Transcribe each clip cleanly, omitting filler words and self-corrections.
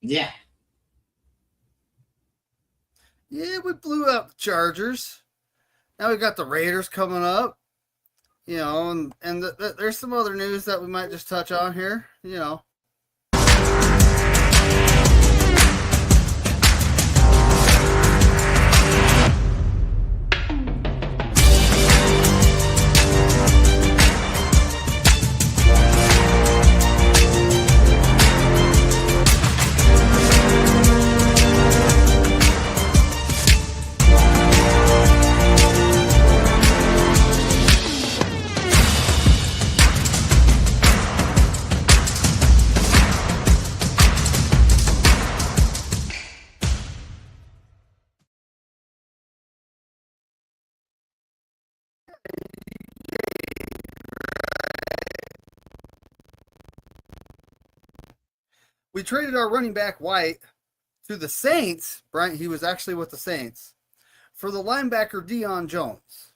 Yeah. Yeah, we blew out the Chargers. Now we got the Raiders coming up. And there's some other news that we might just touch on here. We traded our running back White to the Saints. Bryant, he was actually with the Saints for the linebacker Deion Jones.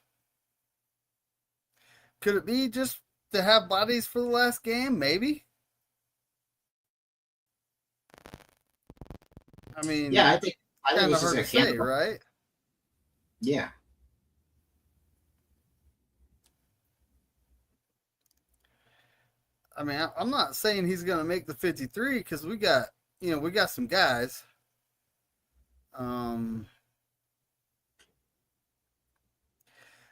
Could it be just to have bodies for the last game? Maybe. I mean, Yeah, I think kind he's of just hard to gonna camp say, him. right? Yeah. I mean, I'm not saying he's going to make the 53 because we got some guys. Um,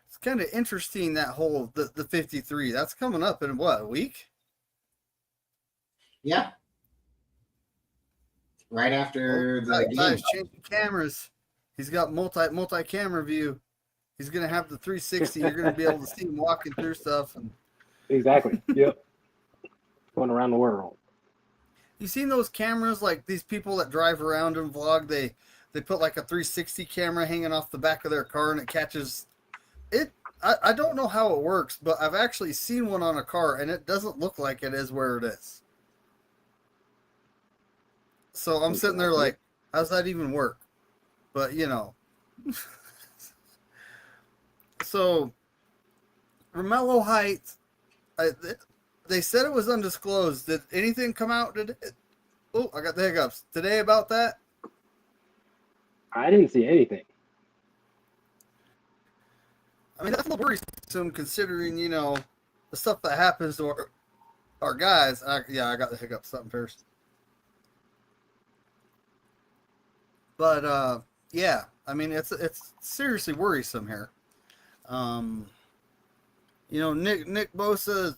it's kind of interesting that whole the 53. That's coming up in what, a week? Yeah. Right Well, after the game. Ty's changing cameras. He's got multi camera view. He's gonna have the 360. You're gonna be able to see him walking through stuff. And Exactly. Yep. Going around the world. you seen those cameras like these people that drive around and vlog? They put like a 360 camera hanging off the back of their car and it catches it. I don't know how it works, but I've actually seen one on a car and it doesn't look like it is where it is. So I'm sitting there like, how's that even work? But so Romello Heights, they said it was undisclosed. Did anything come out? Oh, I got the hiccups today about that. I didn't see anything. I mean, that's a little worrisome considering the stuff that happens to our guys. I got the hiccups something first. But yeah, I mean it's seriously worrisome here. Nick Bosa.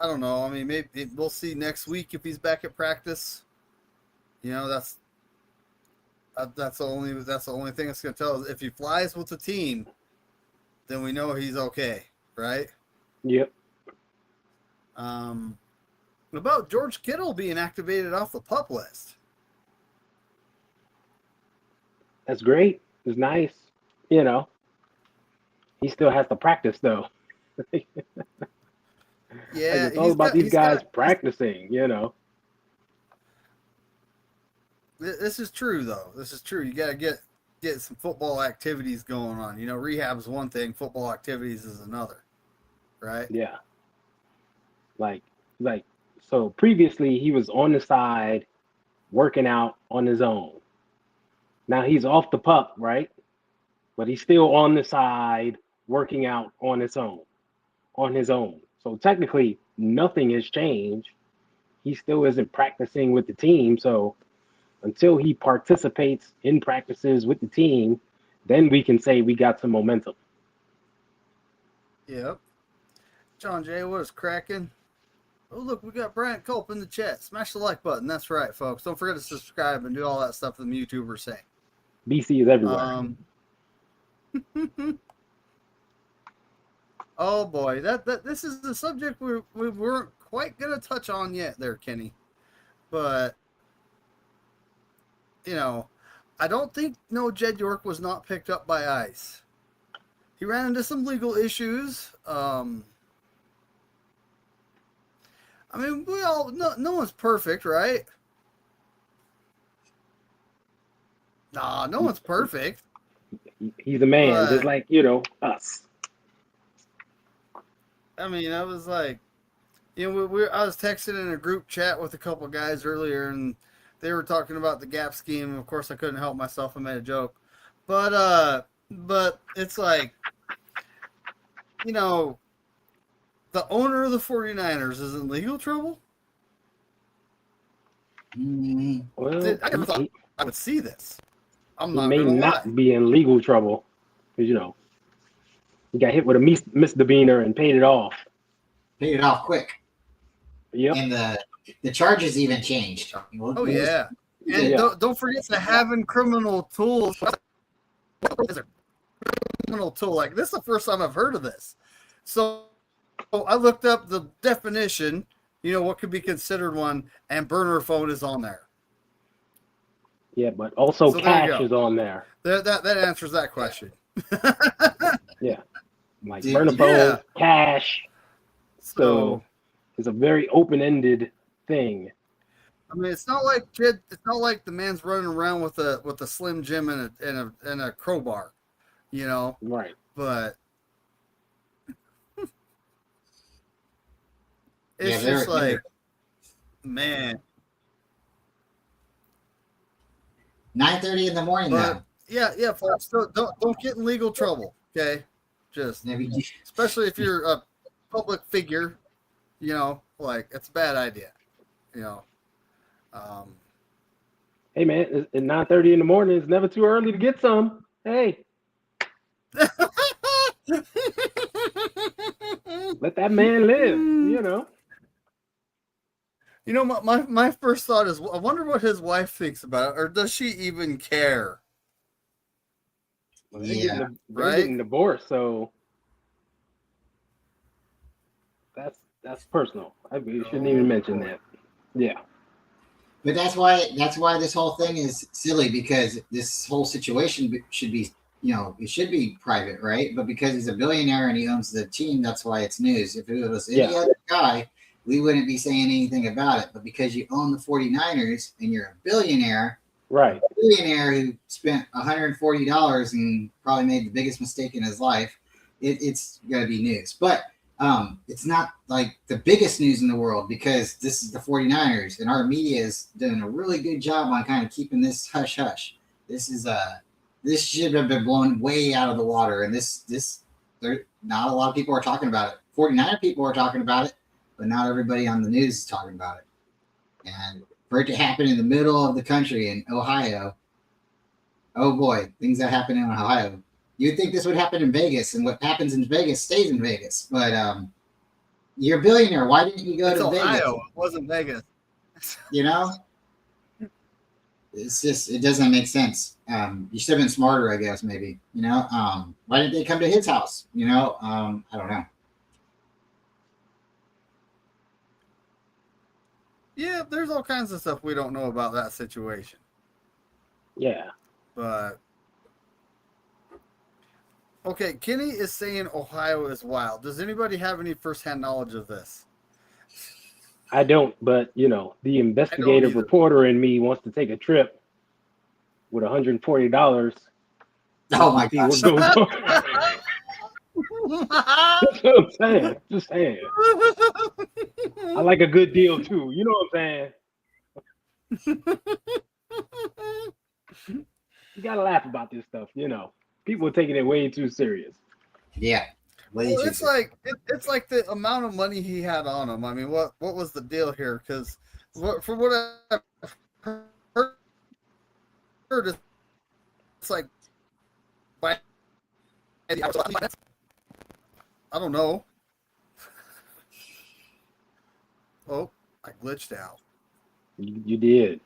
I don't know. I mean, maybe we'll see next week if he's back at practice. That's the only thing that's gonna tell us. If he flies with the team, then we know he's okay, right? Yep. What about George Kittle being activated off the PUP list? That's great. It's nice. You know, he still has to practice though. Yeah, It's all about these guys practicing. This is true though. This is true. You got to get some football activities going on. Rehab is one thing, football activities is another, right? Yeah. Like, so previously he was on the side working out on his own. Now he's off the pup, right? But he's still on the side working out on his own. So technically nothing has changed. He still isn't practicing with the team. So until he participates in practices with the team, then we can say we got some momentum. Yep. John Jay, what is cracking? Oh, look, we got Bryant Culp in the chat. Smash the like button. That's right, folks. Don't forget to subscribe and do all that stuff that the YouTubers say. BC is everywhere. Oh boy, that this is the subject we weren't quite gonna touch on yet, there, Kenny. But I don't think Jed York was not picked up by ICE. He ran into some legal issues. I mean, no one's perfect, right? Nah, no one's perfect. He's a man, just like us. I mean, I was like, I was texting in a group chat with a couple guys earlier, and they were talking about the Gap scheme. Of course, I couldn't help myself. I made a joke, but it's like, you know, the owner of the 49ers is in legal trouble. Well, I never thought I would see this. I'm he not may gonna not lie. be in legal trouble because he got hit with a misdemeanor and paid it off. Paid it off quick. Yep. And the charges even changed. Oh yeah, and Yeah. don't forget to having criminal tools. What is a criminal tool? Like, this is the first time I've heard of this. So I looked up the definition. What could be considered one, and burner phone is on there. Yeah, but also So there you cash go. is on there. That answers that question. Yeah. Like Dude, burner phone, yeah. cash. So It's a very open-ended thing. I mean, it's not like the man's running around with a Slim Jim and a crowbar, Right. But Yeah, it's they're- just like, man. 9:30 in the morning But now. yeah, folks, don't get in legal trouble, okay? Just especially if you're a public figure, like, it's a bad idea, Hey man, at 9:30 in the morning, it's never too early to get some. Hey, let that man live. My first thought is, I wonder what his wife thinks about it, or does she even care? They're Yeah, right? getting divorced, so that's personal. We shouldn't even mention that. Yeah. but that's why this whole thing is silly, because this whole situation should be, it should be private, right? But because he's a billionaire and he owns the team, that's why it's news. If it was any other guy, we wouldn't be saying anything about it. But because you own the 49ers and you're a billionaire, Right. who spent $140 and probably made the biggest mistake in his life, it's going to be news. But it's not like the biggest news in the world, because this is the 49ers, and our media is doing a really good job on kind of keeping this hush hush. This should have been blown way out of the water, and not a lot of people are talking about it. 49er people are talking about it, but not everybody on the news is talking about it. And for it to happen in the middle of the country in Ohio, oh boy, things that happen in Ohio. You'd think this would happen in Vegas, and what happens in Vegas stays in Vegas. But you're a billionaire. Why didn't you go It's to Ohio. Vegas? It wasn't Vegas. It's just, it doesn't make sense. You should have been smarter, I guess, maybe. Why didn't they come to his house? I don't know. Yeah, there's all kinds of stuff we don't know about that situation. Yeah. But okay, Kenny is saying Ohio is wild. Does anybody have any firsthand knowledge of this? I don't, but the investigative either. reporter in me wants to take a trip with $140. Oh my See gosh. what goes on. That's what I'm saying. Just saying. I like a good deal too. You know what I'm saying? You gotta laugh about this stuff. People are taking it way too serious. Yeah. Well, it's like the amount of money he had on him. I mean, what was the deal here? Because from what I've heard, it's like, I don't know. Oh, I glitched out. You did.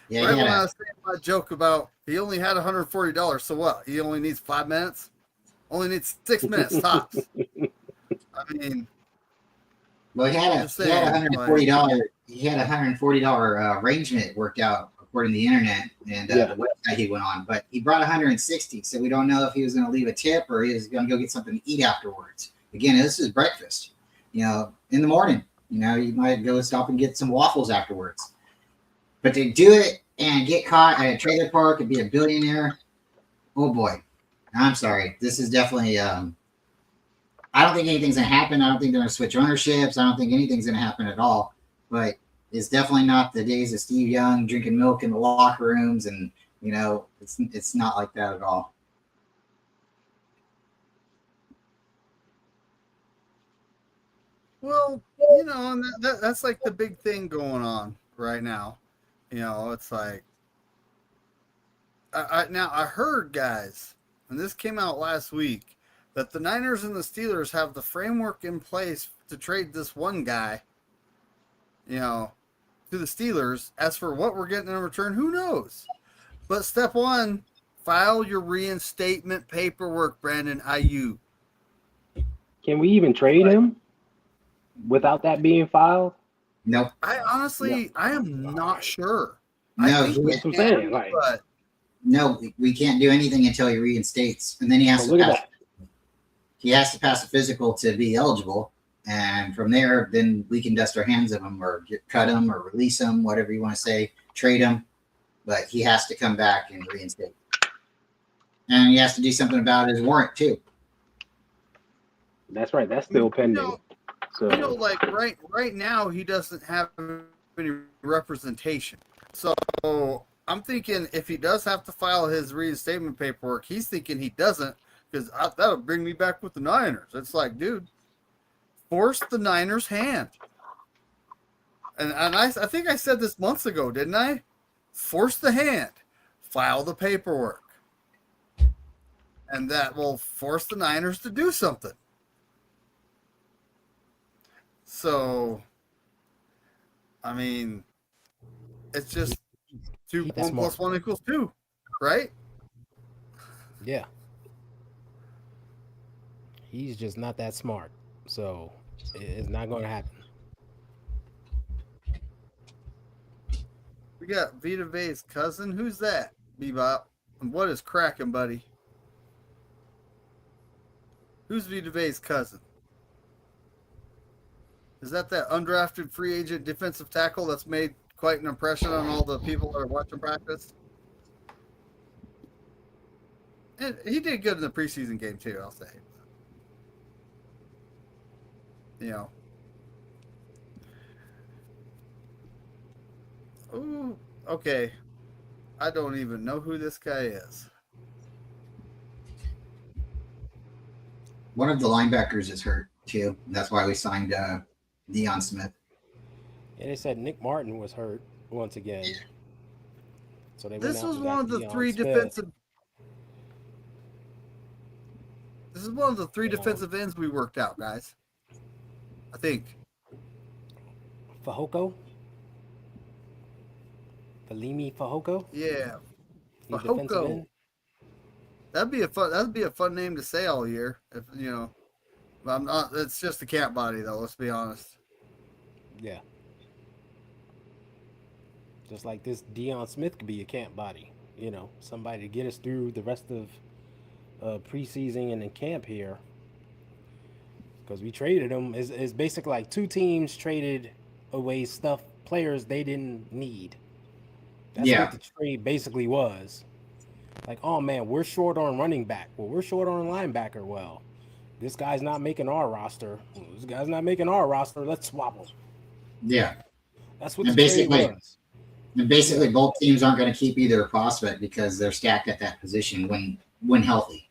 Yeah, Right when I was saying my joke about he only had $140, so what? He only needs 5 minutes? Only needs 6 minutes tops. I mean, well, he had $140. He had $140 arrangement worked out according to the internet and the website he went on. But he brought 160, so we don't know if he was going to leave a tip or he was going to go get something to eat afterwards. Again, this is breakfast. In the morning. You might go stop and get some waffles afterwards. But to do it and get caught at a trailer park and be a billionaire, oh boy. I'm sorry. This is definitely, I don't think anything's going to happen. I don't think they're going to switch ownerships. I don't think anything's going to happen at all. But It's definitely not the days of Steve Young drinking milk in the locker rooms, and it's not like that at all. Well, and that's like the big thing going on right now. It's like I heard, guys, and this came out last week, that the Niners and the Steelers have the framework in place to trade this one guy, to the Steelers. As for what we're getting in return, who knows? But step one, file your reinstatement paperwork, Brandon Ayuk. Can we even trade him without that being filed? Nope. I am not sure. No, that's what I'm saying. Like, no, we can't do anything until he reinstates, and then he has to pass a physical to be eligible, and from there, then we can dust our hands of him or cut him or release him, whatever you want to say, trade him. But he has to come back and reinstate, and he has to do something about his warrant too. That's right. That's still pending. Like right now, he doesn't have any representation. So I'm thinking if he does have to file his reinstatement paperwork, he's thinking he doesn't, because that'll bring me back with the Niners. It's like, dude, force the Niners' hand. And I think I said this months ago, didn't I? Force the hand, file the paperwork, and that will force the Niners to do something. So, I mean, it's just 1 + 1 = 2, right? Yeah. He's just not that smart, so it's not going to happen. We got Vita Vea's cousin. Who's that, Bebop? And what is cracking, buddy? Who's Vita Vea's cousin? Is that undrafted free agent defensive tackle that's made quite an impression on all the people that are watching practice? And he did good in the preseason game too, I'll say. Ooh, okay. I don't even know who this guy is. One of the linebackers is hurt too. That's why we signed Deion Smith. Yeah, they said Nick Martin was hurt once again. So this was one of the three defensive. This is one of the three defensive ends we worked out, guys. I think. Fehoko? Felimi Fehoko? Yeah. Fehoko. That'd be a fun name to say all year. If but I'm not. It's just a camp body, though. Let's be honest. Yeah. Just like this, Deion Smith could be a camp body. Somebody to get us through the rest of preseason and in camp here. Because we traded him. It's basically like two teams traded away players they didn't need. That's what the trade basically was. Like, oh man, we're short on running back. Well, we're short on linebacker. Well, this guy's not making our roster. Well, this guy's not making our roster. Let's swap him. Yeah. That's what the trade was. And basically, both teams aren't going to keep either prospect because they're stacked at that position when healthy.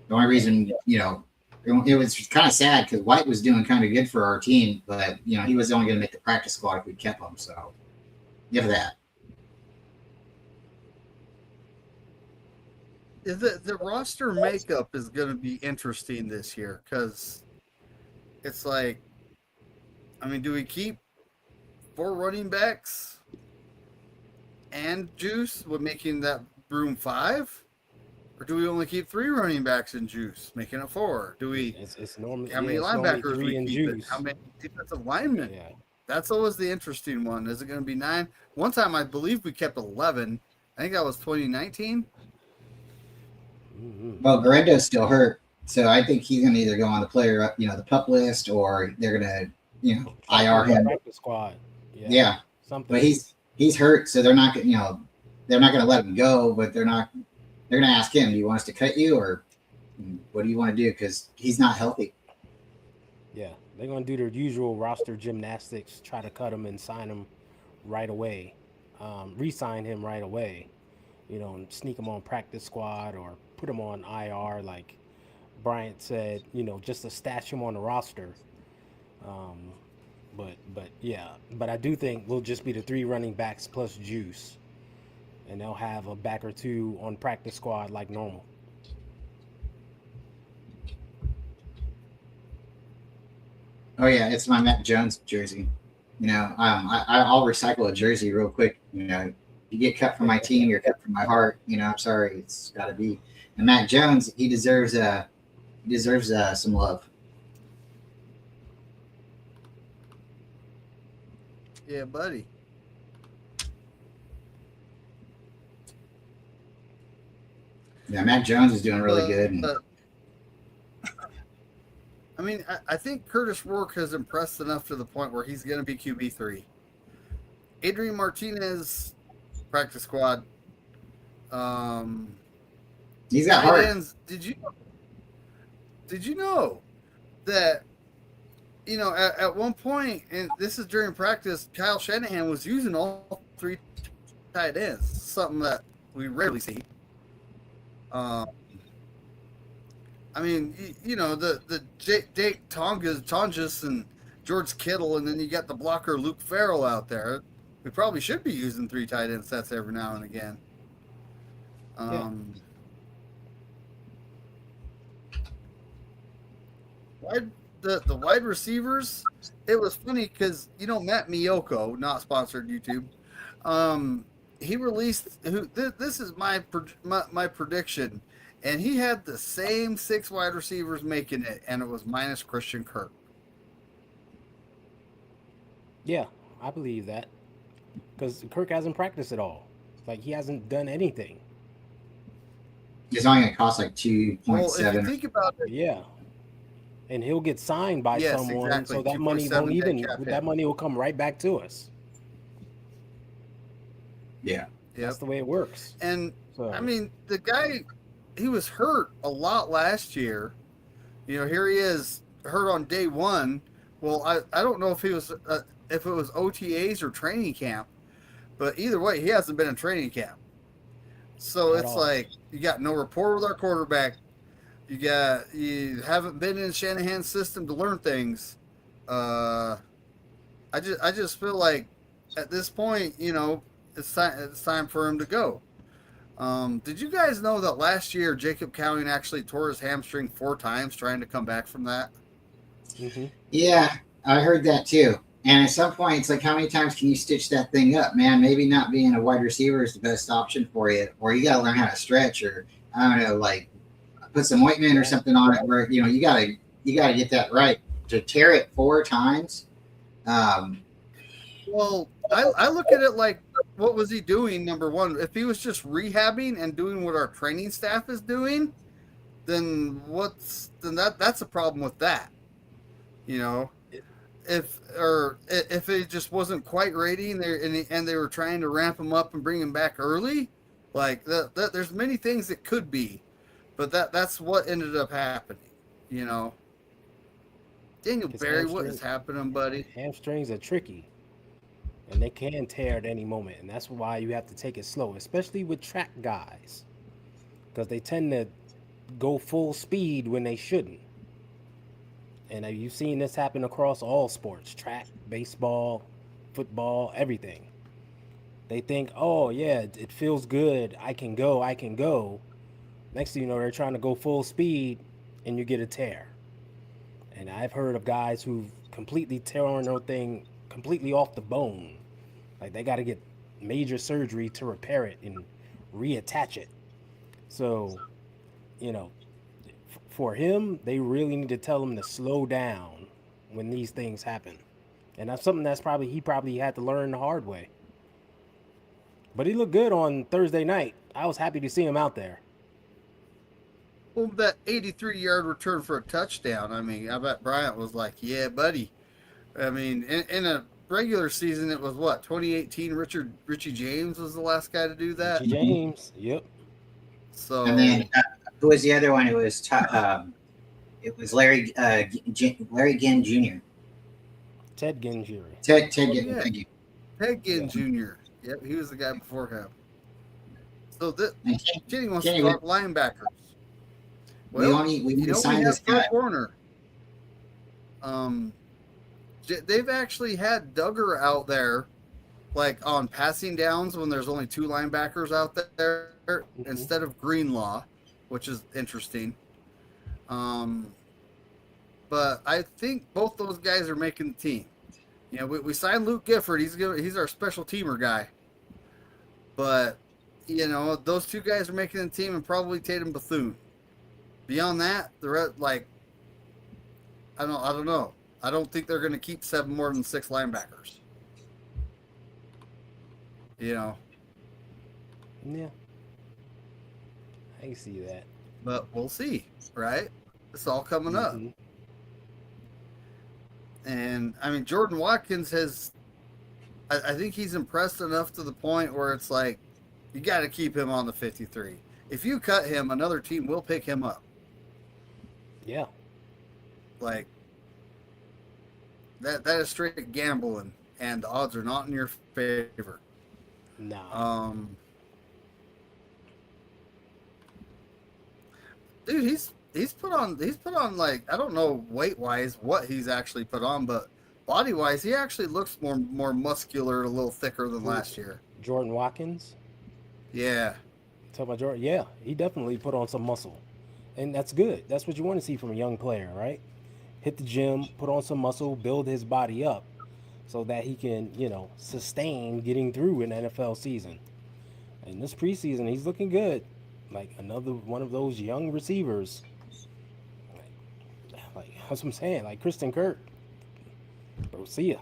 The only reason, it was kind of sad because White was doing kind of good for our team, but, he was only going to make the practice squad if we kept him. So, give that. The roster makeup is going to be interesting this year because it's like, do we keep 4 running backs and Juice with making that room 5? Or do we only keep 3 running backs and Juice, making it 4? Do we? It's normally how many linebackers we keep? Juice. How many defensive linemen? Yeah. That's always the interesting one. Is it going to be 9? One time, I believe we kept 11. I think that was 2019. Mm-hmm. Well, Garendo's still hurt, so I think he's going to either go on the player, the PUP list, or they're going to, IR him. Practice squad. Yeah. Something. But he's hurt, so they're not going to let him go, but they're going to ask him, do you want us to cut you, or what do you want to do? Because he's not healthy. Yeah, they're going to do their usual roster gymnastics, try to cut him and sign him right away, re-sign him right away, and sneak him on practice squad or put him on IR, like Bryant said, just to stash him on the roster. Um, but yeah, but I do think we'll just be the three running backs plus Juice, and they'll have a back or two on practice squad like normal. Oh yeah, it's my Matt Jones jersey. I'll recycle a jersey real quick. You get cut from my team, you're cut from my heart. I'm sorry, it's got to be. And Matt Jones, he deserves some love. Yeah, buddy. Yeah, Matt Jones is doing really good. And I mean, I think Curtis Rourke has impressed enough to the point where he's going to be QB3. Adrian Martinez, practice squad. he's got heart. Ends, did you know that, at one point, and this is during practice, Kyle Shanahan was using all three tight ends, something that we rarely see. I mean, the Jake Tongas and George Kittle, and then you got the blocker Luke Farrell out there. We probably should be using three tight end sets every now and again. The wide receivers, it was funny because Matt Miyoko, not sponsored YouTube, he released this is my prediction, and he had the same 6 wide receivers making it, and it was minus Christian Kirk. Yeah, I believe that, because Kirk hasn't practiced at all. Like, he hasn't done anything. He's only going to cost like 2.7. Well, if you think about it, Yeah, and he'll get signed by someone, exactly. so that money won't 2.7 even. dead cap hit. That money will come right back to us. Yeah. That's the way it works. And So, I mean, the guy, he was hurt a lot last year. Here he is hurt on day one. Well, I don't know if he was if it was OTAs or training camp, but either way, he hasn't been in training camp. So At it's all. like you got no rapport with our quarterback. You haven't been in Shanahan's system to learn things. I just feel like at this point, it's time for him to go. Did you guys know that last year Jacob Cowing actually tore his hamstring 4 times trying to come back from that? Yeah, I heard that too. And at some point, it's like, how many times can you stitch that thing up, man? Maybe not being a wide receiver is the best option for you, or you got to learn how to stretch, or I don't know, like put some ointment or something on it. Where you gotta get that right. To tear it 4 times. Well, I look at it like, what was he doing? Number one, if he was just rehabbing and doing what our training staff is doing, then that's a problem with that. If it just wasn't quite ready and they were trying to ramp him up and bring him back early, like that there's many things that could be, but that's what ended up happening. Daniel Barry, what is happening, buddy? Hamstrings are tricky, and they can tear at any moment, and that's why you have to take it slow, especially with track guys, because they tend to go full speed when they shouldn't. And you've seen this happen across all sports: track, baseball, football, everything. They think, oh yeah, it feels good, I can go. Next thing you know, they're trying to go full speed, and you get a tear. And I've heard of guys who've completely torn their thing completely off the bone. Like, they got to get major surgery to repair it and reattach it. So, for him, they really need to tell him to slow down when these things happen. And that's something he probably had to learn the hard way. But he looked good on Thursday night. I was happy to see him out there. Well, that 83-yard return for a touchdown, I mean, I bet Bryant was like, yeah, buddy. I mean, in a regular season, it was what, 2018, Richie James was the last guy to do that? Richie James, yep. So, and then who was the other one? It was Larry Ginn Jr. Ted Ginn Jr. Ted Ginn, thank you. Ginn Jr. Yep, he was the guy before him. So And Kenny wants Kenny, to talk linebackers. we Well, only we signed have this guy. Kurt Warner. They've actually had Duggar out there, like on passing downs when there's only 2 linebackers out there instead of Greenlaw, which is interesting. But I think both those guys are making the team. You know, we signed Luke Gifford. He's our special teamer guy. But you know, those 2 guys are making the team, and probably Tatum Bethune. Beyond that, the rest, like, I don't know. I don't think they're going to keep 7 more than 6 linebackers. You know. Yeah. I can see that. But we'll see, right? It's all coming up. And I mean, Jordan Watkins has, I think he's impressed enough to the point where it's like, you got to keep him on the 53. If you cut him, another team will pick him up. Yeah. Like, that is straight gambling, and the odds are not in your favor. Nah. Dude, he's put on like, I don't know weight wise what he's actually put on, but body wise he actually looks more muscular, a little thicker than last year. Jordan Watkins. Yeah. Talk about Jordan. Yeah, he definitely put on some muscle, and that's good. That's what you want to see from a young player, right? Hit the gym, put on some muscle, build his body up, so that he can, sustain getting through an NFL season. And this preseason, he's looking good, like another one of those young receivers. Like that's what I'm saying, like Kristen Kirk. Bro, see ya.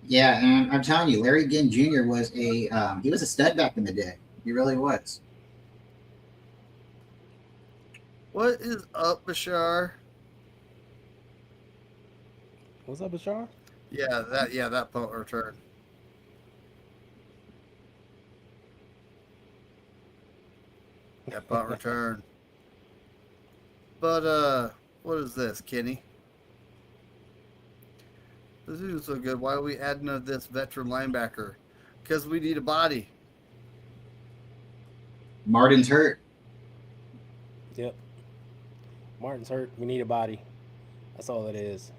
Yeah, and I'm telling you, Larry Ginn Jr. was he was a stud back in the day. He really was. What is up, Bashar? What's up, Bashar? That punt return. That punt return. But what is this, Kenny? This is so good. Why are we adding this veteran linebacker? Because we need a body. Martin's hurt. Yep. Martin's hurt. We need a body. That's all it is.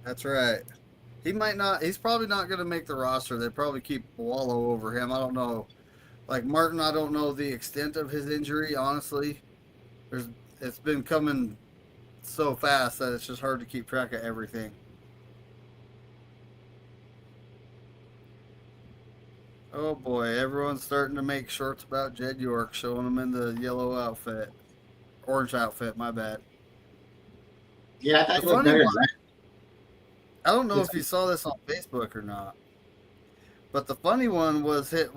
That's right. He's probably not going to make the roster. They probably keep Wallow over him. I don't know. Like Martin, I don't know the extent of his injury, honestly. It's been coming so fast that it's just hard to keep track of everything. Oh boy, everyone's starting to make shorts about Jed York, showing him in the yellow outfit. Orange outfit, my bad. Yeah, I thought he looked better. I don't know if you saw this on Facebook or not, but the funny one was him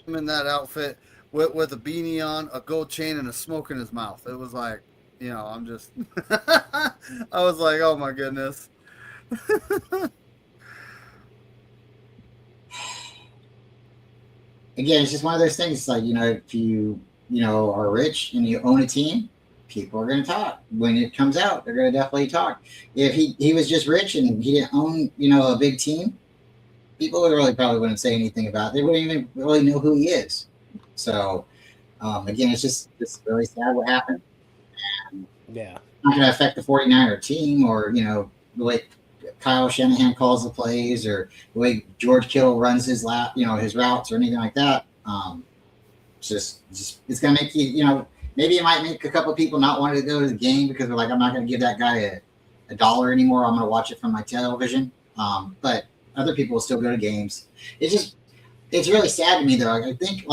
in that outfit with a beanie on, a gold chain, and a smoke in his mouth. It was like, I'm just, I was like, oh my goodness. Again, it's just one of those things. It's like, if you are rich and you own a team, people are going to talk. When it comes out, they're going to definitely talk. If he was just rich and he didn't own, a big team, people probably wouldn't say anything about it. They wouldn't even really know who he is. So, again, it's just really sad what happened. And yeah. It's not going to affect the 49er team or, the way Kyle Shanahan calls the plays or the way George Kittle runs his his routes or anything like that. It's going to make you, maybe it might make a couple of people not want to go to the game because they're like, I'm not going to give that guy a dollar anymore. I'm going to watch it from my television. But other people will still go to games. It's really sad to me though. I think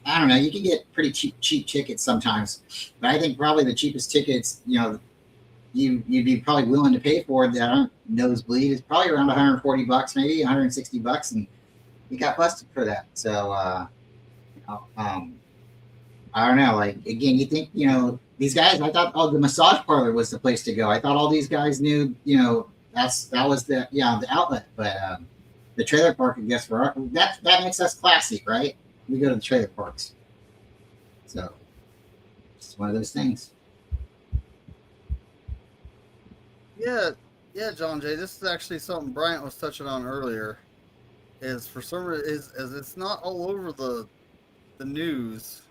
I don't know, you can get pretty cheap tickets sometimes, but I think probably the cheapest tickets, you'd be probably willing to pay for that nosebleed is probably around $140, maybe $160, and you got busted for that. So, I don't know. Like again, you think these guys? I thought the massage parlor was the place to go. I thought all these guys knew that was the outlet, but the trailer park. I guess that makes us classy, right? We go to the trailer parks, so it's one of those things. Yeah, Yeah, John Jay, this is actually something Bryant was touching on earlier. Is for some reason is it's not all over the news,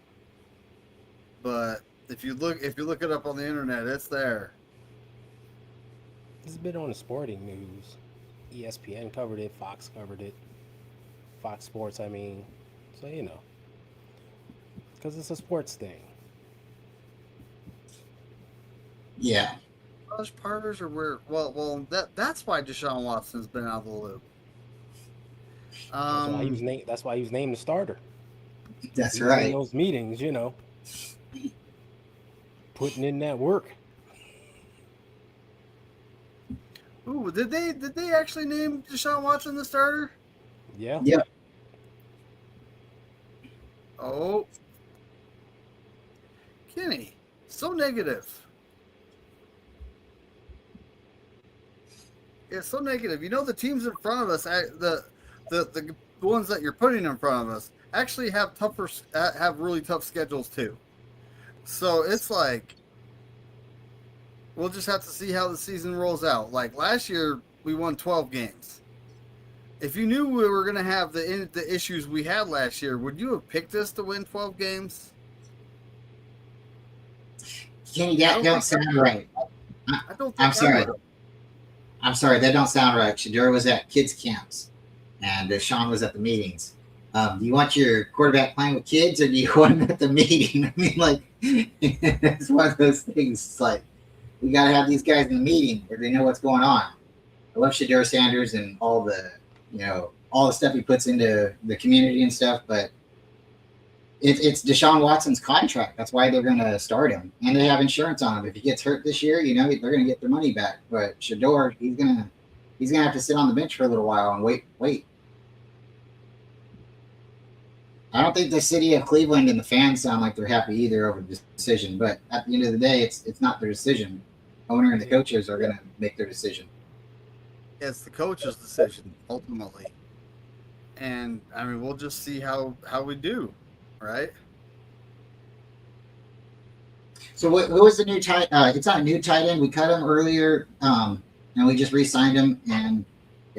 but if you look it up on the internet, it's there. It's been on the sporting news. ESPN covered it, Fox covered it, Fox Sports. I mean, so because it's a sports thing. Yeah. College partners are where that's why Deshaun Watson's been out of the loop. That's why he was named. That's why he was named the starter. That's He was in right. those meetings, putting in that work. Ooh, did they actually name Deshaun Watson the starter? Yeah. Yep. Oh, Kenny, so negative. Yeah, so negative. You know, the teams in front of us, the ones that you're putting in front of us, actually have really tough schedules too. So it's like we'll just have to see how the season rolls out. Like last year, we won 12 games. If you knew we were going to have the issues we had last year, would you have picked us to win 12 games? Kenny, that don't sound right. I don't think I'm I sorry. would. I'm sorry, that don't sound right. Shador was at kids camps, and Sean was at the meetings. Do you want your quarterback playing with kids, or do you want him at the meeting? I mean, like, it's one of those things. It's like we got to have these guys in the meeting where they know what's going on. I love Shador Sanders and all the, all the stuff he puts into the community and stuff, but it's Deshaun Watson's contract. That's why they're going to start him, and they have insurance on him. If he gets hurt this year, they're going to get their money back. But Shador, he's gonna have to sit on the bench for a little while and wait. I don't think the city of Cleveland and the fans sound like they're happy either over the decision. But at the end of the day, it's not their decision. Owner and the coaches are going to make their decision. It's the coach's decision ultimately, and I mean we'll just see how we do, right? So what was the new tight? It's not a new tight end. We cut him earlier, and we just re-signed him. And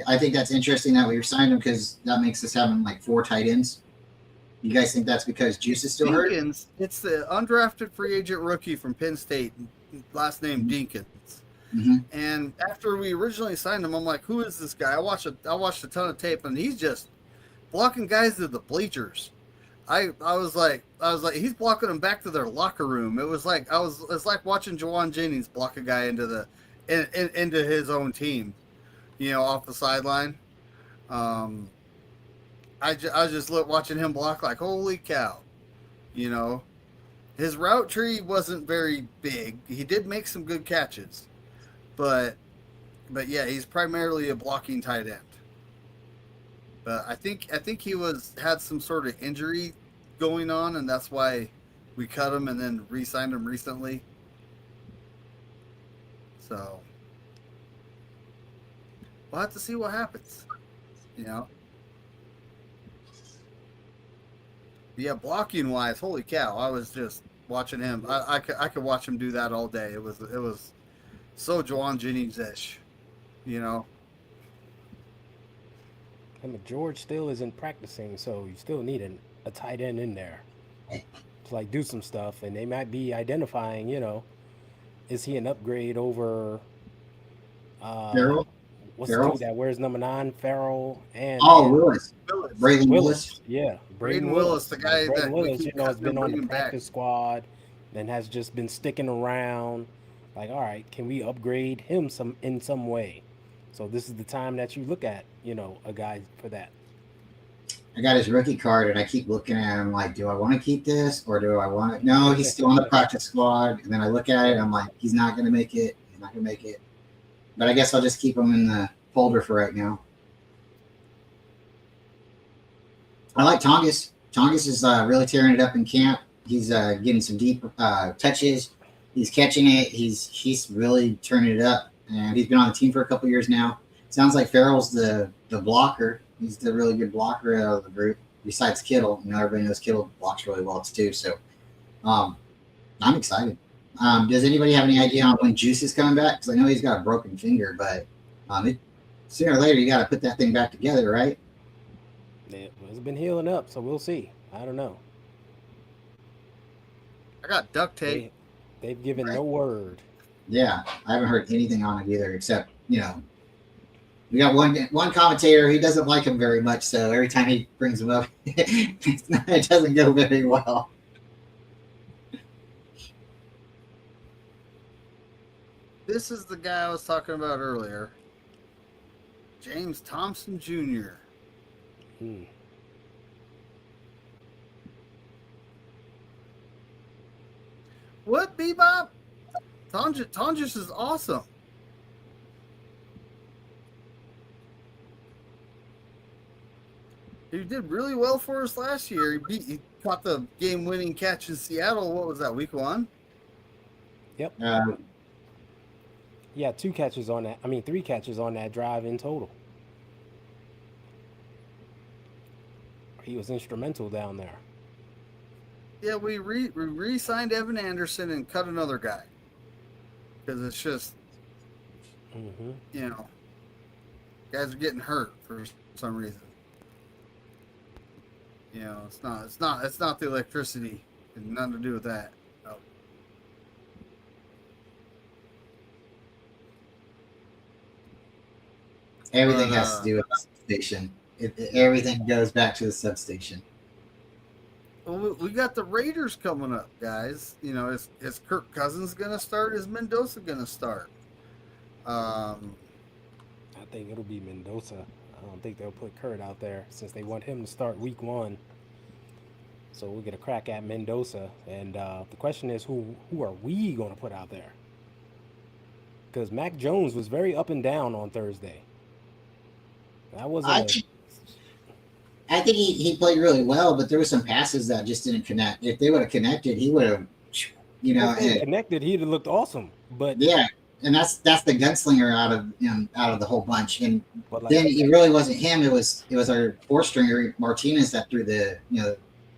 I think that's interesting that we re-signed him because that makes us having like 4 tight ends. You guys think that's because Juice is still hurt? Dinkins, it's the undrafted free agent rookie from Penn State, last name Dinkins. Mm-hmm. And after we originally signed him, I'm like, who is this guy? I watched a ton of tape, and he's just blocking guys to the bleachers. I was like, he's blocking them back to their locker room. It's like watching Jawan Jennings block a guy into into his own team, off the sideline. I was just watching him block like, holy cow, His route tree wasn't very big. He did make some good catches, but yeah, he's primarily a blocking tight end. But I think he had some sort of injury going on, and that's why we cut him and then re-signed him recently. So we'll have to see what happens, Yeah, blocking wise, holy cow! I was just watching him. I could watch him do that all day. It was so Jawan Jennings-ish, I mean, George still isn't practicing, so you still need a tight end in there to like do some stuff, and they might be identifying, is he an upgrade over Farrell? what's the dude that wears number 9, Farrell and Willis. Willis. Braden Willis. Yeah, Braden Willis, the guy that we Willis, keep has been on the bringing back. practice squad and has just been sticking around. Like, all right, can we upgrade him in some way? So this is the time that you look at, a guy for that. I got his rookie card, and I keep looking at him like, do I want to keep this, or do I want it? No, he's still on the practice squad. And then I look at it, and I'm like, he's not going to make it. He's not going to make it. But I guess I'll just keep him in the folder for right now. I like Tongas. Tongas is really tearing it up in camp. He's getting some deep touches. He's catching it. He's really turning it up. And he's been on the team for a couple years now. Sounds like Farrell's the blocker. He's the really good blocker out of the group. Besides Kittle, everybody knows Kittle blocks really well too. So, I'm excited. Does anybody have any idea on when Juice is coming back? Because I know he's got a broken finger, but sooner or later you got to put that thing back together, right? It's been healing up, so we'll see. I don't know. I got duct tape. They've given no word. Yeah, I haven't heard anything on it either, except we got one commentator who doesn't like him very much, so every time he brings him up, it doesn't go very well. This is the guy I was talking about earlier, James Thompson Jr. What, Bebop? Tonjes is awesome. He did really well for us last year. He caught the game-winning catch in Seattle. What was that, week 1? Yep. Yeah, 2 catches on that. I mean, 3 catches on that drive in total. He was instrumental down there. Yeah, we re-signed Evan Anderson and cut another guy. Because it's just, guys are getting hurt for some reason. It's not the electricity. It's nothing to do with that. Oh. Everything has to do with the substation. Everything goes back to the substation. Well, we got the Raiders coming up, guys. Is Kirk Cousins going to start? Is Mendoza going to start? I think it'll be Mendoza. I don't think they'll put Kurt out there since they want him to start week 1. So we'll get a crack at Mendoza. And the question is, who are we going to put out there? Because Mac Jones was very up and down on Thursday. That wasn't. I think he played really well, but there were some passes that just didn't connect. If they would have connected, he would have, If they connected, he'd have looked awesome. But yeah, and that's the gunslinger out of the whole bunch. And like, then it really wasn't him. It was our 4-stringer Martinez that threw the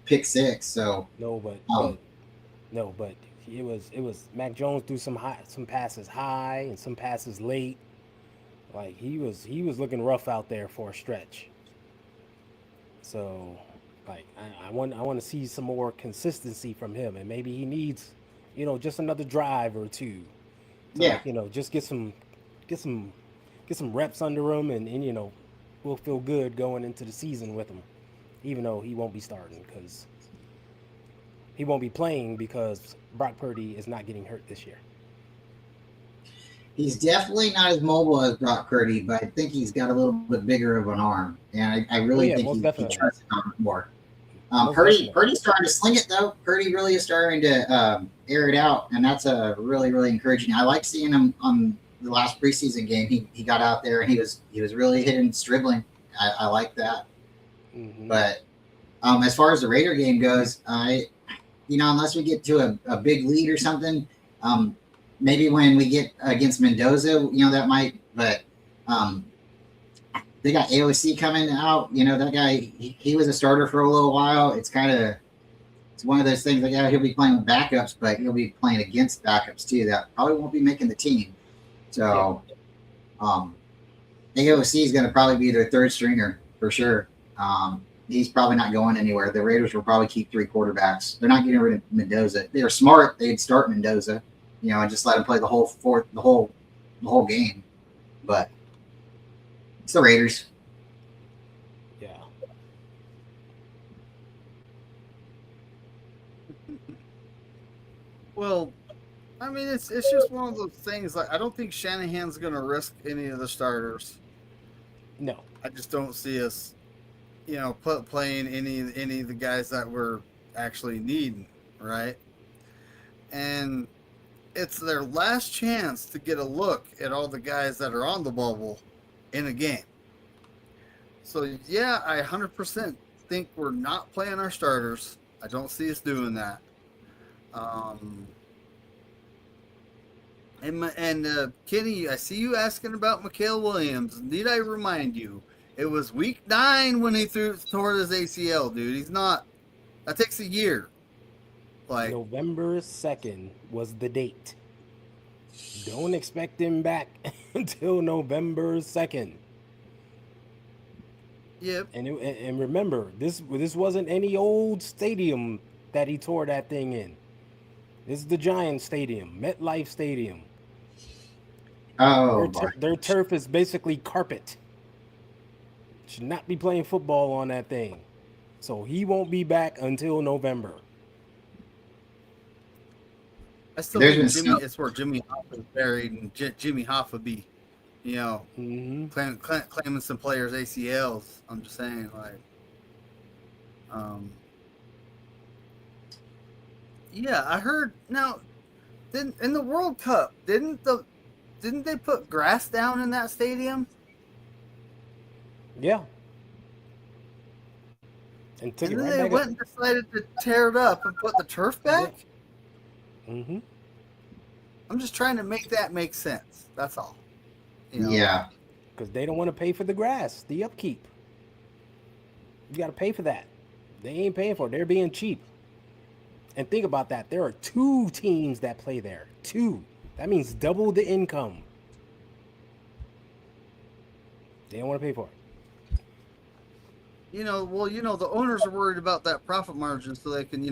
pick 6. So but it was Mac Jones threw some passes high and some passes late. Like he was looking rough out there for a stretch. So, like I want to see some more consistency from him, and maybe he needs, just another drive or 2. To, just get some reps under him, and we'll feel good going into the season with him, even though he won't be starting because he won't be playing because Brock Purdy is not getting hurt this year. He's definitely not as mobile as Brock Purdy, but I think he's got a little bit bigger of an arm, and I really think he trusts him more. Purdy's starting to sling it though. Purdy really is starting to air it out, and that's a really, really encouraging. I like seeing him on the last preseason game. He got out there and he was really hitting, dribbling. I like that. Mm-hmm. But as far as the Raider game goes, unless we get to a big lead or something, maybe when we get against Mendoza, that might. But they got AOC coming out. That guy, he was a starter for a little while. It's one of those things. He'll be playing with backups, but he'll be playing against backups too. That probably won't be making the team. So, AOC is going to probably be their 3rd stringer for sure. He's probably not going anywhere. The Raiders will probably keep 3 quarterbacks. They're not getting rid of Mendoza. They're smart. They'd start Mendoza, and just let him play the whole game. But it's the Raiders. Yeah. Well, I mean, it's just one of those things. Like, I don't think Shanahan's going to risk any of the starters. No, I just don't see us, playing any of the guys that we're actually needing, right? And it's their last chance to get a look at all the guys that are on the bubble in a game. So, yeah, I 100% think we're not playing our starters. I don't see us doing that. And Kenny, I see you asking about Mikael Williams. Need I remind you, it was week 9 when he tore his ACL, dude. He's not. That takes a year. Like, November 2nd was the date. Don't expect him back until November 2nd. yep. And remember, this wasn't any old stadium that he tore that thing in. This is the Giants Stadium, MetLife Stadium. Oh, my Their turf is basically carpet. Should not be playing football on that thing. So he won't be back until November. I still There's think been Jimmy. some- It's where Jimmy Hoffa is buried, and Jimmy Hoffa be, you know, Mm-hmm. claiming some players' ACLs. I'm just saying, like, yeah, I heard. Now, in the World Cup, didn't they put grass down in that stadium? Yeah. And took And it then right they back went up. and decided to tear it up and put the turf back. Mm-hmm. I'm just trying to make that make sense. That's all. You know? Yeah. Because they don't want to pay for the grass, the upkeep. You got to pay for that. They ain't paying for it. They're being cheap. And think about that. There are 2 teams that play there. 2. That means double the income. They don't want to pay for it. You know, well, the owners are worried about that profit margin, so they can,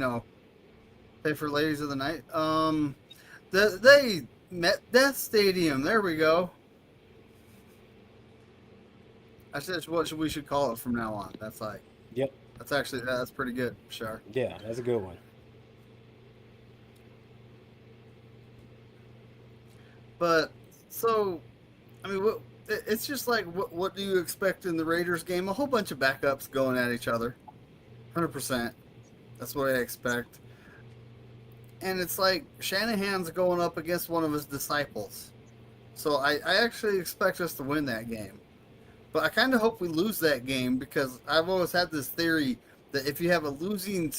pay for ladies of the night. They met Death Stadium. There we go. I said what we should call it from now on. That's like, Yep. that's pretty good, Shar. Yeah, that's a good one. But so, I mean, it's just like what do you expect in the Raiders game? A whole bunch of backups going at each other, 100%. That's what I expect. And it's like Shanahan's going up against one of his disciples, so I actually expect us to win that game. But I kind of hope we lose that game because I've always had this theory that if you have a losing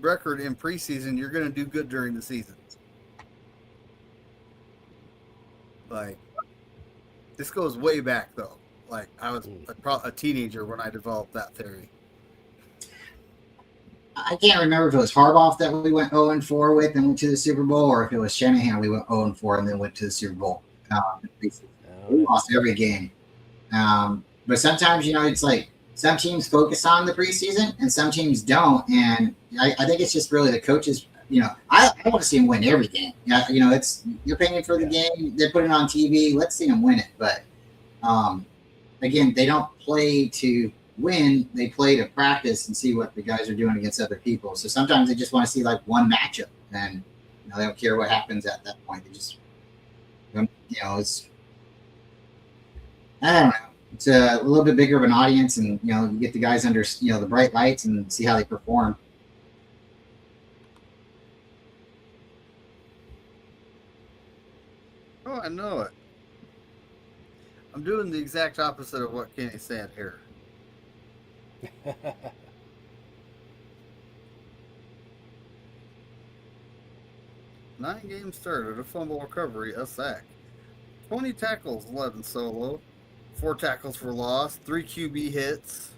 record in preseason, you're going to do good during the season. Like, this goes way back though. Like, I was a teenager when I developed that theory. I can't remember if it was Harbaugh that we went 0-4 with and went to the Super Bowl, or if it was Shanahan we went 0-4 and then went to the Super Bowl. We lost every game. But sometimes, it's like some teams focus on the preseason and some teams don't. And I think it's just really the coaches. I want to see them win every game. It's you're paying for the game. They put it on TV. Let's see them win it. But again, they don't play to win. They play to practice and see what the guys are doing against other people. So sometimes they just want to see like one matchup, and they don't care what happens at that point. They just, it's. I don't know. It's a little bit bigger of an audience, and you get the guys under the bright lights and see how they perform. Oh, I know it. I'm doing the exact opposite of what Kenny said here. 9 games started, a fumble recovery, a sack. 20 tackles, 11 solo. 4 tackles for loss, 3 QB hits.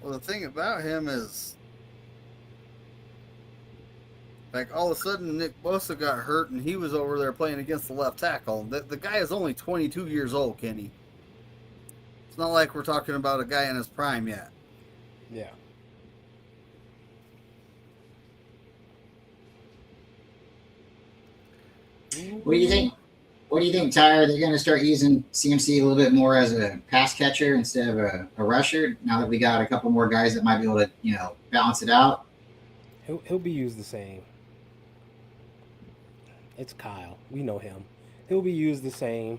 Well, the thing about him is, like, all of a sudden Nick Bosa got hurt and he was over there playing against the left tackle. The guy is only 22 years old, Kenny. It's not like we're talking about a guy in his prime yet. Yeah. What do you think? What do you think, Tyler? They're going to start using CMC a little bit more as a pass catcher instead of a rusher now that we got a couple more guys that might be able to, balance it out? He'll be used the same. It's Kyle. We know him. He'll be used the same.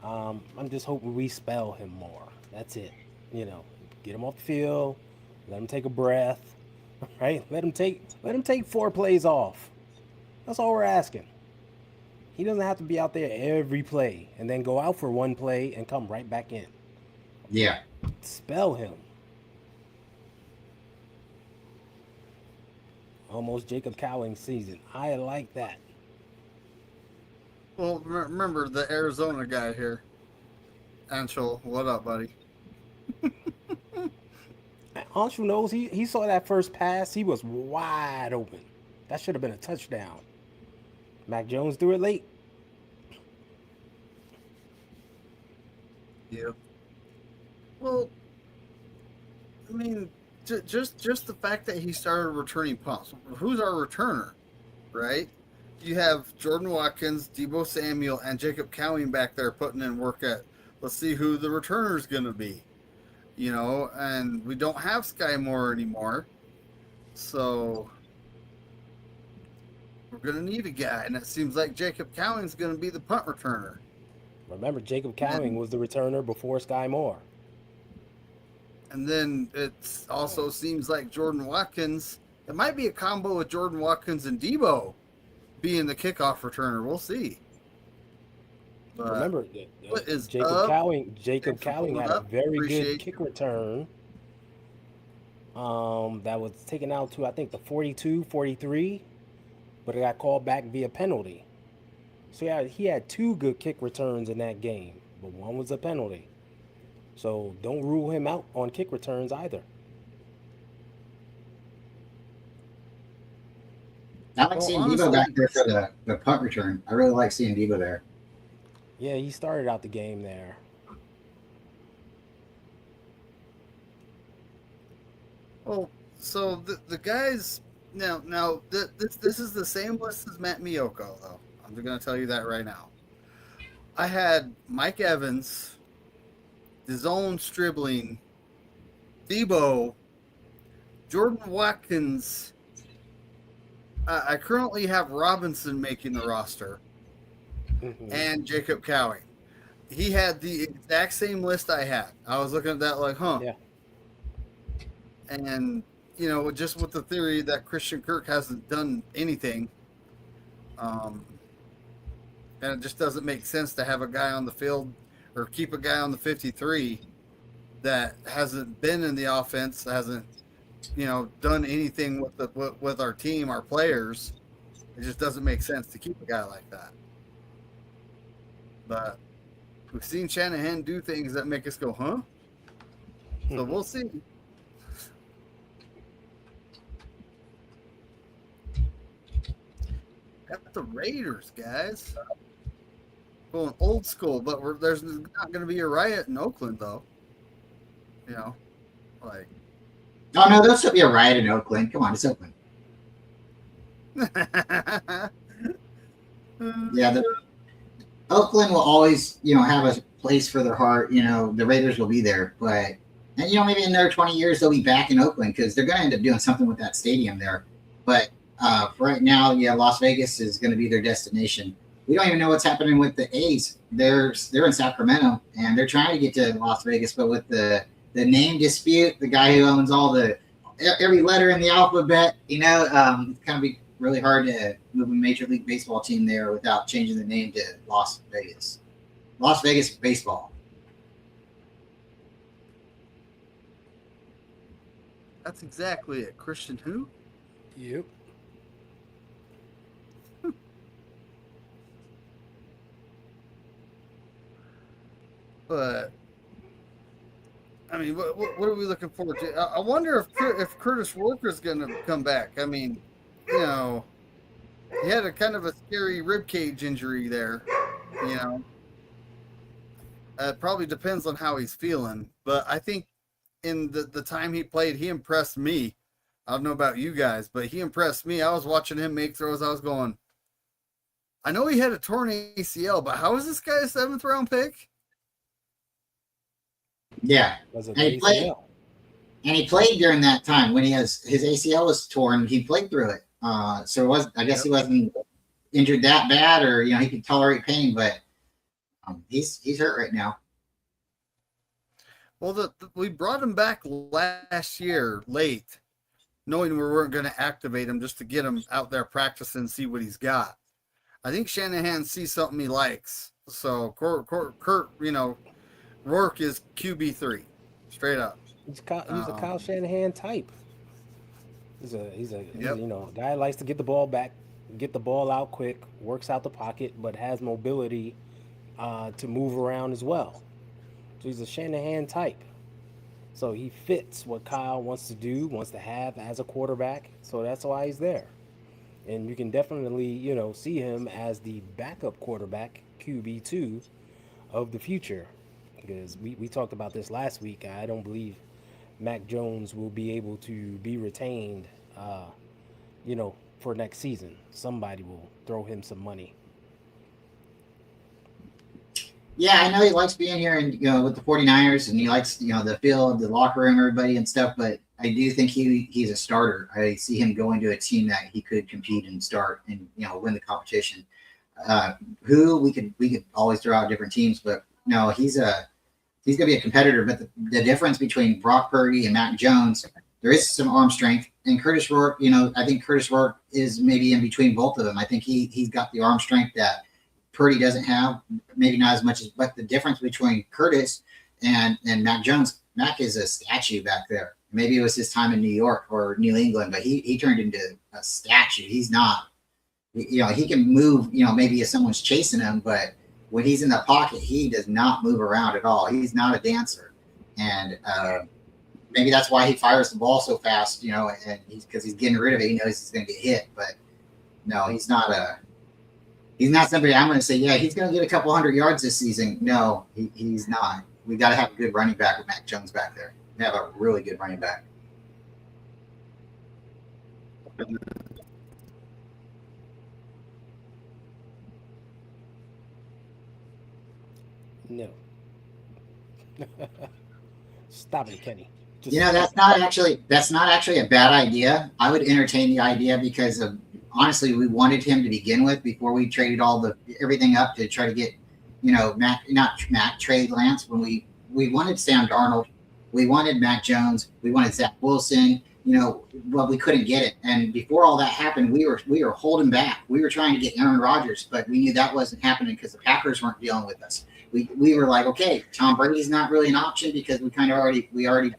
I'm just hoping we spell him more. That's it. Get him off the field. Let him take a breath. Right? Let him take 4 plays off. That's all we're asking. He doesn't have to be out there every play and then go out for 1 play and come right back in. Yeah. Spell him. Almost Jacob Cowing season. I like that. Well, remember the Arizona guy here. Anshul, what up, buddy? Anshu knows he saw that first pass. He was wide open. That should have been a touchdown. Mac Jones threw it late. Yeah. Well, I mean, just the fact that he started returning punts. Who's our returner, right? You have Jordan Watkins, Debo Samuel, and Jacob Cowing back there putting in work at. Let's see who the returner is going to be, and we don't have Sky Moore anymore, so we're going to need a guy, and it seems like Jacob Cowing is going to be the punt returner. Remember, Jacob Cowing was the returner before Sky Moore. And then it also seems like Jordan Watkins. It might be a combo with Jordan Watkins and Debo being the kickoff returner. We'll see. But Remember, what is Jacob up? Cowing Thanks for had pulling a up. very Appreciate good kick return. That was taken out to, I think, the 42, 43, but it got called back via penalty. So yeah, he had two good kick returns in that game, but one was a penalty. So don't rule him out on kick returns either. I like Well, seeing honestly- Debo back there for the punt return. I really like seeing Debo there. Yeah, he started out the game there. Oh, so the guys now this is the same list as Matt Miyoko though. I'm going to tell you that right now. I had Mike Evans, Dizone Stribling, Debo, Jordan Watkins. I currently have Robinson making the roster, and Jacob Cowing. He had the exact same list I had. I was looking at that like, huh. Yeah. And, just with the theory that Christian Kirk hasn't done anything, and it just doesn't make sense to have a guy on the field or keep a guy on the 53 that hasn't been in the offense, hasn't, done anything with our team, our players. It just doesn't make sense to keep a guy like that. But we've seen Shanahan do things that make us go, huh? So we'll see. Got the Raiders, guys. Going old school, but there's not going to be a riot in Oakland, though. Like. Oh no, there'll still be a riot in Oakland. Come on, it's Oakland. Yeah, Oakland will always, have a place for their heart. The Raiders will be there, but maybe in another 20 years they'll be back in Oakland because they're going to end up doing something with that stadium there. But for right now, yeah, Las Vegas is going to be their destination. We don't even know what's happening with the A's. They're in Sacramento and they're trying to get to Las Vegas, but with the name dispute, the guy who owns every letter in the alphabet, it's kind of be really hard to move a Major League Baseball team there without changing the name to Las Vegas. Las Vegas Baseball. That's exactly it. Christian who? Yep. But I mean, what are we looking forward to? I wonder if Curtis Walker's going to come back. I mean, he had a kind of a scary rib cage injury there. It probably depends on how he's feeling, but I think in the time he played, he impressed me. I don't know about you guys, but he impressed me. I was watching him make throws. I was going, I know he had a torn ACL, but how is this guy a 7th round pick? Yeah, Was it and he played during that time when his ACL was torn. He played through it, so I guess he wasn't injured that bad, or he could tolerate pain, but he's hurt right now. Well, we brought him back last year late, knowing we weren't going to activate him just to get him out there practicing and see what he's got. I think Shanahan sees something he likes, so Kurt, Rourke is QB3, straight up. He's a Kyle Shanahan type. He's a guy that likes to get the ball back, get the ball out quick, works out the pocket, but has mobility to move around as well. So he's a Shanahan type. So he fits what Kyle wants to do, wants to have as a quarterback. So that's why he's there. And you can definitely, see him as the backup quarterback, QB2 of the future. Because we talked about this last week. I don't believe Mac Jones will be able to be retained, for next season. Somebody will throw him some money. Yeah, I know he likes being here and with the 49ers, and he likes the feel of the locker room, everybody and stuff. But I do think he's a starter. I see him going to a team that he could compete and start and win the competition. Who we could always throw out different teams, but no, he's gonna be a competitor. But the difference between Brock Purdy and Mac Jones, there is some arm strength. And Curtis Rourke, I think Curtis Rourke is maybe in between both of them. I think he's got the arm strength that Purdy doesn't have, maybe not as much as, but the difference between Curtis and Mac Jones, Mac is a statue back there. Maybe it was his time in New York or New England, but he turned into a statue. He's not, he can move, maybe if someone's chasing him, but when he's in the pocket, he does not move around at all. He's not a dancer. And maybe that's why he fires the ball so fast, and because he's getting rid of it. He knows he's going to get hit, but no, he's not somebody I'm going to say, yeah, he's going to get a couple hundred yards this season. No, he's not. We got to have a good running back with Mac Jones back there. We have a really good running back. No. Stop it, Kenny. That's not actually a bad idea. I would entertain the idea because of, honestly, we wanted him to begin with before we traded everything up to try to get, Mac trade Lance. When we wanted Sam Darnold, we wanted Mac Jones, we wanted Zach Wilson, but we couldn't get it. And before all that happened, we were holding back. We were trying to get Aaron Rodgers, but we knew that wasn't happening because the Packers weren't dealing with us. We were like, okay, Tom Brady's not really an option because we already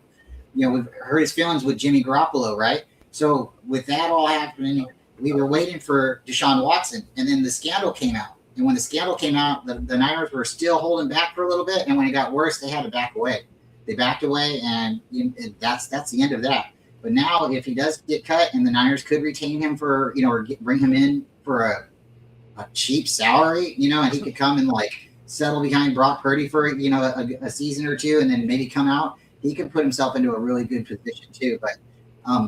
we've hurt his feelings with Jimmy Garoppolo, right? So with that all happening, we were waiting for Deshaun Watson, and then the scandal came out. And when the scandal came out, the Niners were still holding back for a little bit, and when it got worse, they had to back away. They backed away, and that's the end of that. But now, if he does get cut, and the Niners could retain him for or bring him in for a cheap salary, and he could come and settle behind Brock Purdy for a season or two, and then maybe come out. He could put himself into a really good position too. But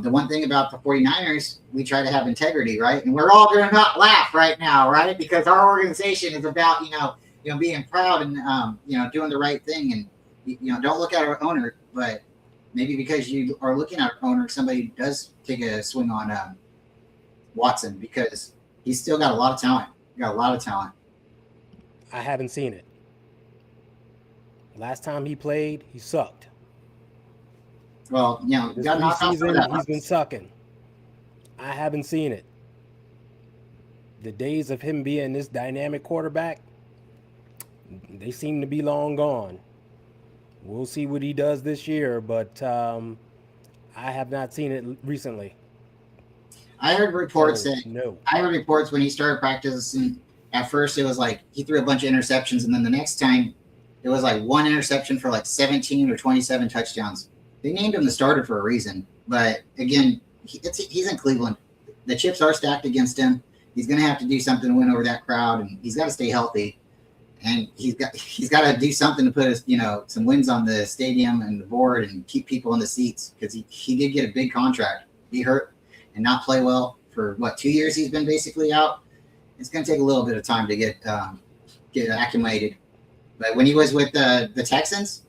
the one thing about the 49ers, we try to have integrity, right? And we're all going to not laugh right now, right? Because our organization is about, being proud and, doing the right thing. And, don't look at our owner, but maybe because you are looking at our owner, somebody does take a swing on Watson because he's still got a lot of talent. I haven't seen it. Last time he played, he sucked. Well, this preseason, he's been sucking. I haven't seen it. The days of him being this dynamic quarterback, they seem to be long gone. We'll see what he does this year, but I have not seen it recently. I heard reports no. I heard reports when he started practicing. At first, it was like he threw a bunch of interceptions, and then the next time, it was like one interception for 17 or 27 touchdowns. They named him the starter for a reason, but again, he's in Cleveland. The chips are stacked against him. He's going to have to do something to win over that crowd, and he's got to stay healthy. And he's got to do something to put some wins on the stadium and the board and keep people in the seats because he did get a big contract. He hurt and not play well for 2 years. He's been basically out. It's going to take a little bit of time to get acclimated. But when he was with the Texans,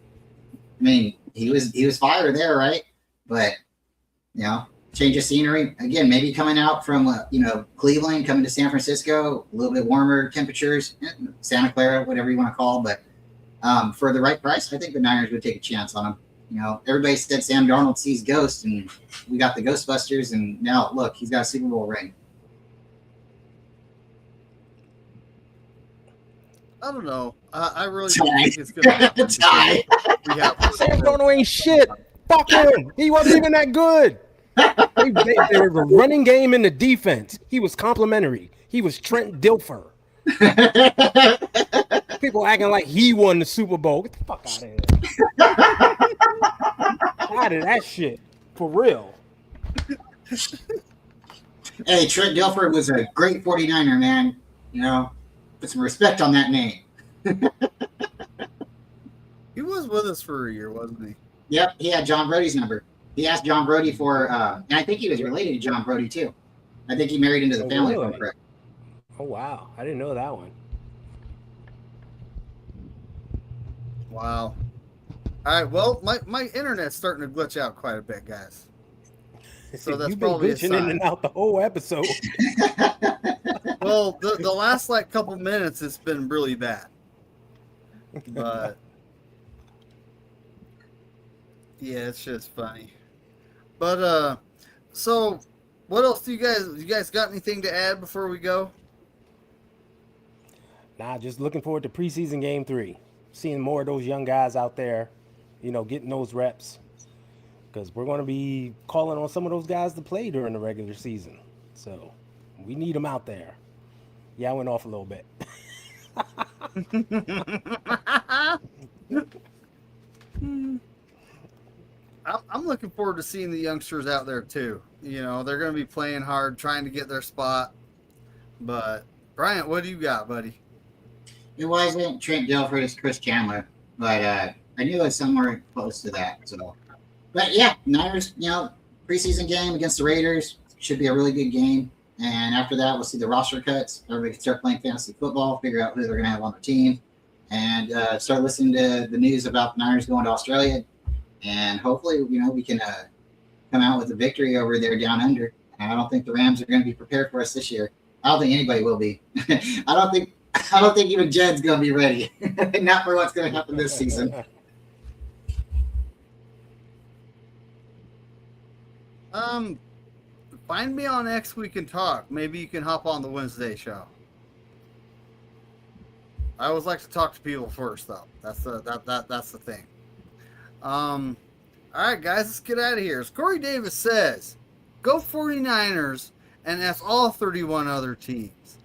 I mean, he was fire there, right? But change of scenery again. Maybe coming out from Cleveland, coming to San Francisco, a little bit warmer temperatures, Santa Clara, whatever you want to call. But for the right price, I think the Niners would take a chance on him. Everybody said Sam Darnold sees ghosts, and we got the Ghostbusters, and now look, he's got a Super Bowl ring. I don't know. I really don't think it's going to happen. Sam Darnold ain't shit. Fuck him. He wasn't even that good. There was a running game in the defense. He was complimentary. He was Trent Dilfer. People acting like he won the Super Bowl. Get the fuck out of here. Tired of that shit. For real. Hey, Trent Dilfer was a great 49er, man. You know, put some respect on that name. He was with us for a year, wasn't he? Yep, he had John Brody's number. He asked John Brody for, and I think he was related to John Brody too. I think he married into the Oh, family, if I'm really? correct. Oh wow, I didn't know that one. Wow. All right. Well, my internet's starting to glitch out quite a bit, guys. So that's You've been probably a glitching in sign. and out the whole episode. Well, the last like couple minutes, it's been really bad. But yeah, it's just funny. But so what else do you guys got anything to add before we go? Nah, just looking forward to preseason game 3. Seeing more of those young guys out there, getting those reps. Because we're going to be calling on some of those guys to play during the regular season. So we need them out there. Yeah, I went off a little bit. I'm looking forward to seeing the youngsters out there too. They're going to be playing hard, trying to get their spot. But Bryant, what do you got, buddy? It wasn't Trent Dilfer, it's Chris Chandler, but I knew it was somewhere close to that. So, but yeah, Niners, preseason game against the Raiders should be a really good game. And after that, we'll see the roster cuts. Everybody can start playing fantasy football, figure out who they're going to have on their team, and start listening to the news about the Niners going to Australia. And hopefully, we can come out with a victory over there down under. And I don't think the Rams are going to be prepared for us this year. I don't think anybody will be. I don't think even Jed's going to be ready. Not for what's going to happen this season. Find me on X We Can Talk. Maybe you can hop on the Wednesday show. I always like to talk to people first, though. That's the thing. All right, guys, let's get out of here. As Corey Davis says, go 49ers and F all 31 other teams.